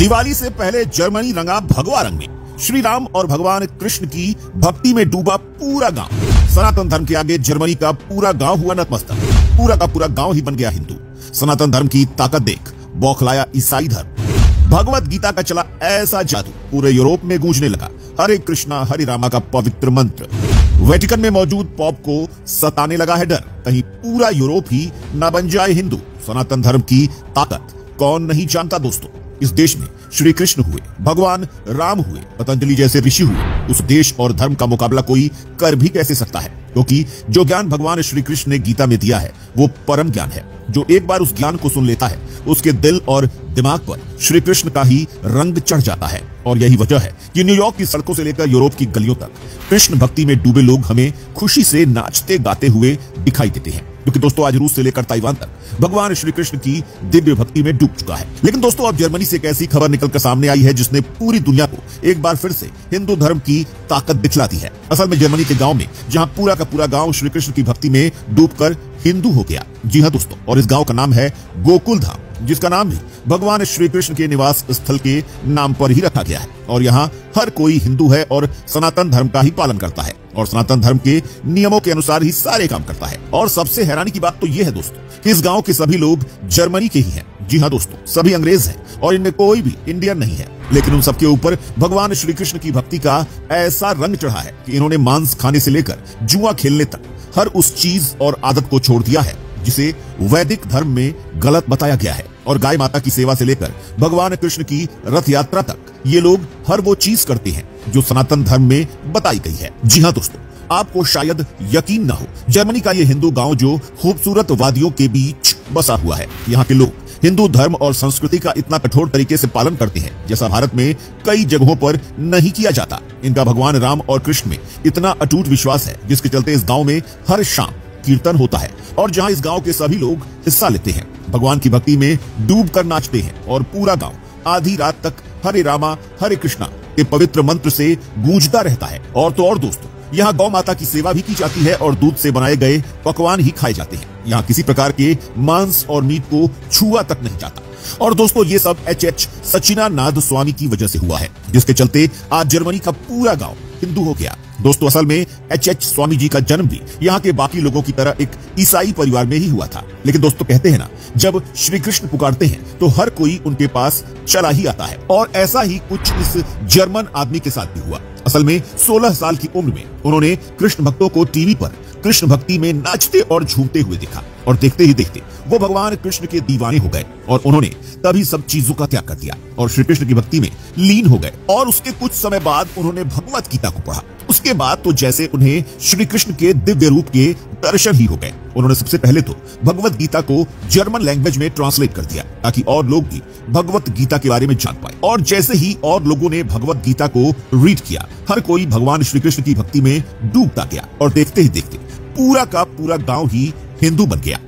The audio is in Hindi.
दिवाली से पहले जर्मनी रंगा भगवा रंग में। श्री राम और भगवान कृष्ण की भक्ति में डूबा पूरा गांव। सनातन धर्म के आगे जर्मनी का पूरा गांव हुआ नतमस्तक। पूरा का पूरा गांव ही बन गया हिंदू। सनातन धर्म की ताकत देख बौखलाया ईसाई धर्म। भगवत गीता का चला ऐसा जादू पूरे यूरोप में गूंजने लगा। हरे कृष्णा हरे रामा का पवित्र मंत्र वेटिकन में मौजूद पॉप को सताने लगा है डर, कहीं पूरा यूरोप ही न बन जाए हिंदू। सनातन धर्म की ताकत कौन नहीं जानता दोस्तों। इस देश में श्री कृष्ण हुए, भगवान राम हुए, पतंजलि जैसे ऋषि हुए। उस देश और धर्म का मुकाबला कोई कर भी कैसे सकता है, क्योंकि जो ज्ञान भगवान श्री कृष्ण ने गीता में दिया है वो परम ज्ञान है। जो एक बार उस ज्ञान को सुन लेता है उसके दिल और दिमाग पर श्री कृष्ण का ही रंग चढ़ जाता है। और यही वजह है कि न्यूयॉर्क की सड़कों से लेकर यूरोप की गलियों तक कृष्ण भक्ति में डूबे लोग हमें खुशी से नाचते गाते हुए दिखाई देते हैं। क्योंकि दोस्तों आज रूस से लेकर ताइवान तक भगवान श्री कृष्ण की दिव्य भक्ति में डूब चुका है। लेकिन दोस्तों अब जर्मनी से एक ऐसी खबर निकलकर सामने आई है जिसने पूरी दुनिया को एक बार फिर से हिंदू धर्म की ताकत दिखला दी है। असल में जर्मनी के गांव में जहां पूरा का पूरा गांव श्री कृष्ण की भक्ति में डूबकर हिंदू हो गया। जी हाँ दोस्तों, और इस गांव का नाम है गोकुल धाम, जिसका नाम भी भगवान श्री कृष्ण के निवास स्थल के नाम पर ही रखा गया है। और यहाँ हर कोई हिंदू है और सनातन धर्म का ही पालन करता है और सनातन धर्म के नियमों के अनुसार ही सारे काम करता है। और सबसे हैरानी की बात तो यह है दोस्तों कि इस गांव के सभी लोग जर्मनी के ही हैं। जी हाँ दोस्तों, सभी अंग्रेज हैं और इनमें कोई भी इंडियन नहीं है। लेकिन उन सबके ऊपर भगवान श्री कृष्ण की भक्ति का ऐसा रंग चढ़ा है कि इन्होंने मांस खाने से लेकर जुआ खेलने तक हर उस चीज और आदत को छोड़ दिया है जिसे वैदिक धर्म में गलत बताया गया है। और गाय माता की सेवा से लेकर भगवान कृष्ण की रथ यात्रा तक ये लोग हर वो चीज करते हैं जो सनातन धर्म में बताई गई है। जी हाँ दोस्तों, आपको शायद यकीन न हो, जर्मनी का ये हिंदू गांव जो खूबसूरत वादियों के बीच बसा हुआ है, यहाँ के लोग हिंदू धर्म और संस्कृति का इतना कठोर तरीके से पालन करते हैं जैसा भारत में कई जगहों पर नहीं किया जाता। इनका भगवान राम और कृष्ण में इतना अटूट विश्वास है जिसके चलते इस गांव में हर शाम कीर्तन होता है और जहां इस गांव के सभी लोग हिस्सा लेते हैं, भगवान की भक्ति में डूब कर नाचते हैं और पूरा गांव आधी रात तक हरे रामा हरे कृष्णा के पवित्र मंत्र से गूंजता रहता है। और तो और दोस्तों, यहाँ गौ माता की सेवा भी की जाती है और दूध से बनाए गए पकवान ही खाए जाते हैं। यहाँ किसी प्रकार के मांस और मीट को छुआ तक नहीं जाता। और दोस्तों ये सब एच सचिनानाथ स्वामी की वजह से हुआ है, जिसके चलते आज जर्मनी का पूरा गांव हिंदू हो गया। दोस्तों असल में एच स्वामी जी का जन्म भी यहाँ के बाकी लोगों की तरह एक ईसाई परिवार में ही हुआ था। लेकिन दोस्तों कहते हैं ना, जब श्री कृष्ण पुकारते हैं तो हर कोई उनके पास चला ही आता है। और ऐसा ही कुछ इस जर्मन आदमी के साथ भी हुआ। असल में 16 साल की उम्र में उन्होंने कृष्ण भक्तों को टीवी पर कृष्ण भक्ति में नाचते और झूमते हुए देखा और देखते ही देखते वो भगवान कृष्ण के दीवाने हो गए और उन्होंने तभी सब चीजों का त्याग कर दिया और श्री कृष्ण की भक्ति में लीन हो गए। और उसके कुछ समय बाद उन्होंने भगवत गीता को पढ़ा। उसके बाद तो जैसे उन्हें श्री कृष्ण के दिव्य रूप के दर्शन ही हो गए। उन्होंने सबसे पहले तो भगवत गीता को जर्मन लैंग्वेज में ट्रांसलेट कर दिया ताकि और लोग भी भगवत गीता के बारे में जान पाए। और जैसे ही और लोगों ने भगवत गीता को रीड किया, हर कोई भगवान श्री कृष्ण की भक्ति में डूबता गया और देखते ही देखते पूरा का पूरा गांव ही हिंदू बन गया।